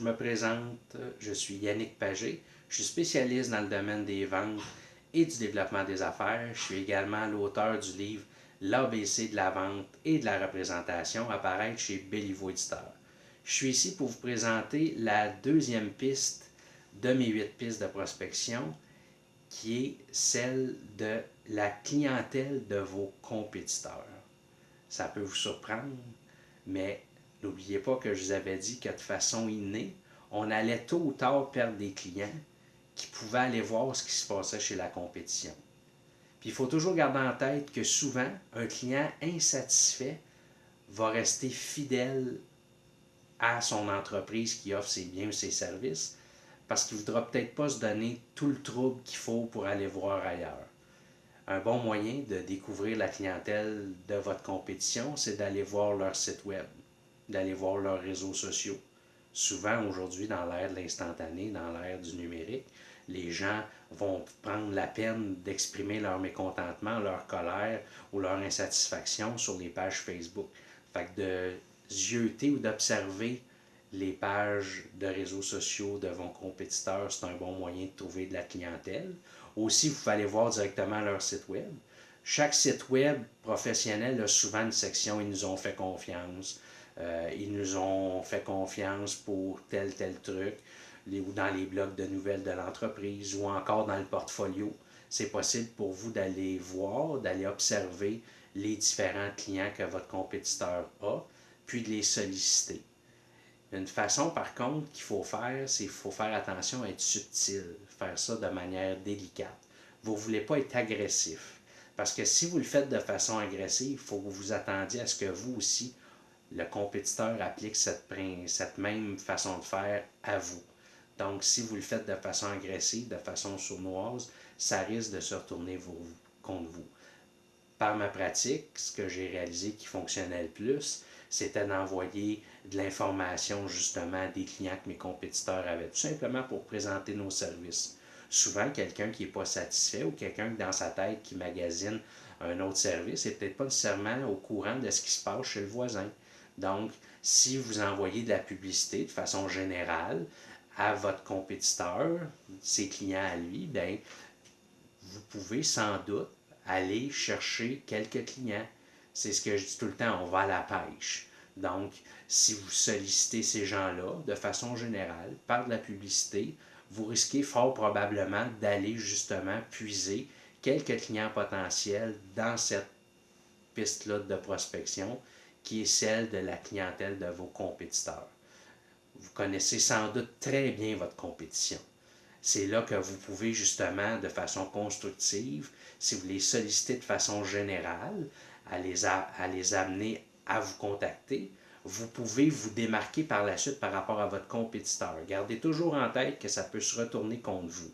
me présente, je suis Yannick Pagé, je suis spécialiste dans le domaine des ventes et du développement des affaires. Je suis également l'auteur du livre L'ABC de la vente et de la représentation, à paraître chez Béliveau Éditeur. Je suis ici pour vous présenter la deuxième piste de mes 8 pistes de prospection, qui est celle de la clientèle de vos compétiteurs. Ça peut vous surprendre, mais n'oubliez pas que je vous avais dit que de façon innée, on allait tôt ou tard perdre des clients qui pouvaient aller voir ce qui se passait chez la compétition. Puis il faut toujours garder en tête que souvent, un client insatisfait va rester fidèle à son entreprise qui offre ses biens ou ses services parce qu'il ne voudra peut-être pas se donner tout le trouble qu'il faut pour aller voir ailleurs. Un bon moyen de découvrir la clientèle de votre compétition, c'est d'aller voir leur site web, d'aller voir leurs réseaux sociaux. Souvent, aujourd'hui, dans l'ère de l'instantané, dans l'ère du numérique, les gens vont prendre la peine d'exprimer leur mécontentement, leur colère ou leur insatisfaction sur les pages Facebook. Fait que de zioter ou d'observer les pages de réseaux sociaux de vos compétiteurs, c'est un bon moyen de trouver de la clientèle. Aussi, vous pouvez aller voir directement leur site web. Chaque site web professionnel a souvent une section « Ils nous ont fait confiance », ils nous ont fait confiance pour tel truc, ou dans les blogs de nouvelles de l'entreprise, ou encore dans le portfolio. C'est possible pour vous d'aller voir, d'aller observer les différents clients que votre compétiteur a, puis de les solliciter. Une façon, par contre, qu'il faut faire, c'est qu'il faut faire attention à être subtil, faire ça de manière délicate. Vous ne voulez pas être agressif. Parce que si vous le faites de façon agressive, il faut que vous vous attendiez à ce que vous aussi, le compétiteur, applique cette même façon de faire à vous. Donc, si vous le faites de façon agressive, de façon sournoise, ça risque de se retourner contre vous. Par ma pratique, ce que j'ai réalisé qui fonctionnait le plus, c'était d'envoyer de l'information justement à des clients que mes compétiteurs avaient, tout simplement pour présenter nos services. Souvent, quelqu'un qui n'est pas satisfait ou quelqu'un dans sa tête qui magasine un autre service n'est peut-être pas nécessairement au courant de ce qui se passe chez le voisin. Donc, si vous envoyez de la publicité de façon générale à votre compétiteur, ses clients à lui, bien, vous pouvez sans doute aller chercher quelques clients. C'est ce que je dis tout le temps, on va à la pêche. Donc, si vous sollicitez ces gens-là de façon générale par de la publicité, vous risquez fort probablement d'aller justement puiser quelques clients potentiels dans cette piste-là de prospection qui est celle de la clientèle de vos compétiteurs. Vous connaissez sans doute très bien votre compétition. C'est là que vous pouvez justement, de façon constructive, si vous les sollicitez de façon générale, à les amener à vous contacter, vous pouvez vous démarquer par la suite par rapport à votre compétiteur. Gardez toujours en tête que ça peut se retourner contre vous.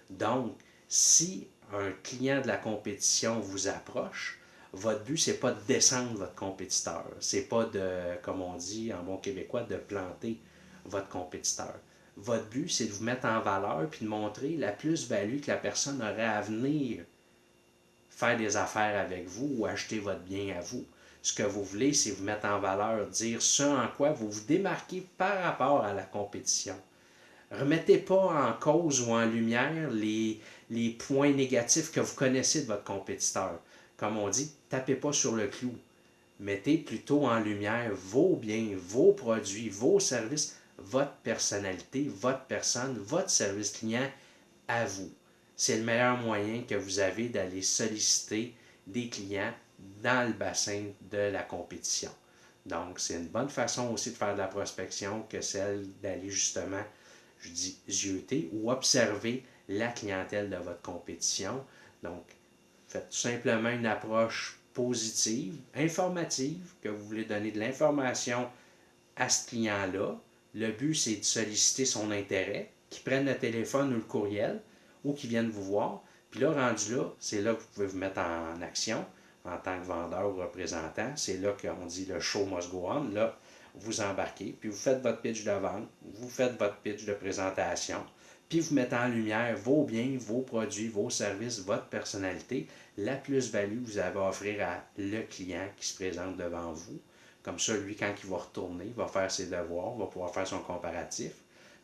Donc, si un client de la compétition vous approche, votre but, ce n'est pas de descendre votre compétiteur. Ce n'est pas de, comme on dit en bon québécois, de planter votre compétiteur. Votre but, c'est de vous mettre en valeur puis de montrer la plus-value que la personne aurait à venir faire des affaires avec vous ou acheter votre bien à vous. Ce que vous voulez, c'est vous mettre en valeur, dire ce en quoi vous vous démarquez par rapport à la compétition. Remettez pas en cause ou en lumière les points négatifs que vous connaissez de votre compétiteur. Comme on dit, tapez pas sur le clou. Mettez plutôt en lumière vos biens, vos produits, vos services, votre personnalité, votre personne, votre service client à vous. C'est le meilleur moyen que vous avez d'aller solliciter des clients dans le bassin de la compétition. Donc, c'est une bonne façon aussi de faire de la prospection que celle d'aller justement, je dis, zioter ou observer la clientèle de votre compétition. Donc, faites tout simplement une approche positive, informative, que vous voulez donner de l'information à ce client-là. Le but, c'est de solliciter son intérêt, qu'il prenne le téléphone ou le courriel, ou qu'il vienne vous voir. Puis là, rendu là, c'est là que vous pouvez vous mettre en action en tant que vendeur ou représentant. C'est là qu'on dit le show must go on. Là, vous embarquez, puis vous faites votre pitch de vente, vous faites votre pitch de présentation, puis vous mettez en lumière vos biens, vos produits, vos services, votre personnalité, la plus-value que vous avez à offrir à le client qui se présente devant vous. Comme ça, lui, quand il va retourner, il va faire ses devoirs, va pouvoir faire son comparatif.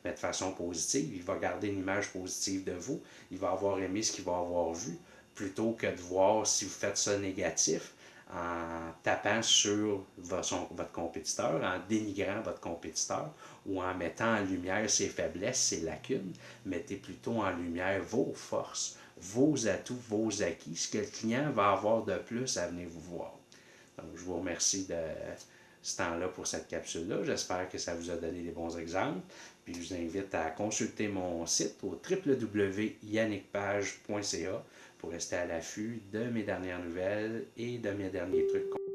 mais de façon positive. Il va garder une image positive de vous. Il va avoir aimé ce qu'il va avoir vu, plutôt que de voir si vous faites ça négatif en tapant sur votre compétiteur, en dénigrant votre compétiteur ou en mettant en lumière ses faiblesses, ses lacunes. Mettez plutôt en lumière vos forces, vos atouts, vos acquis, ce que le client va avoir de plus à venir vous voir. Donc, je vous remercie de ce temps-là pour cette capsule-là. J'espère que ça vous a donné des bons exemples. Puis je vous invite à consulter mon site au www.yannickpage.ca pour rester à l'affût de mes dernières nouvelles et de mes derniers trucs.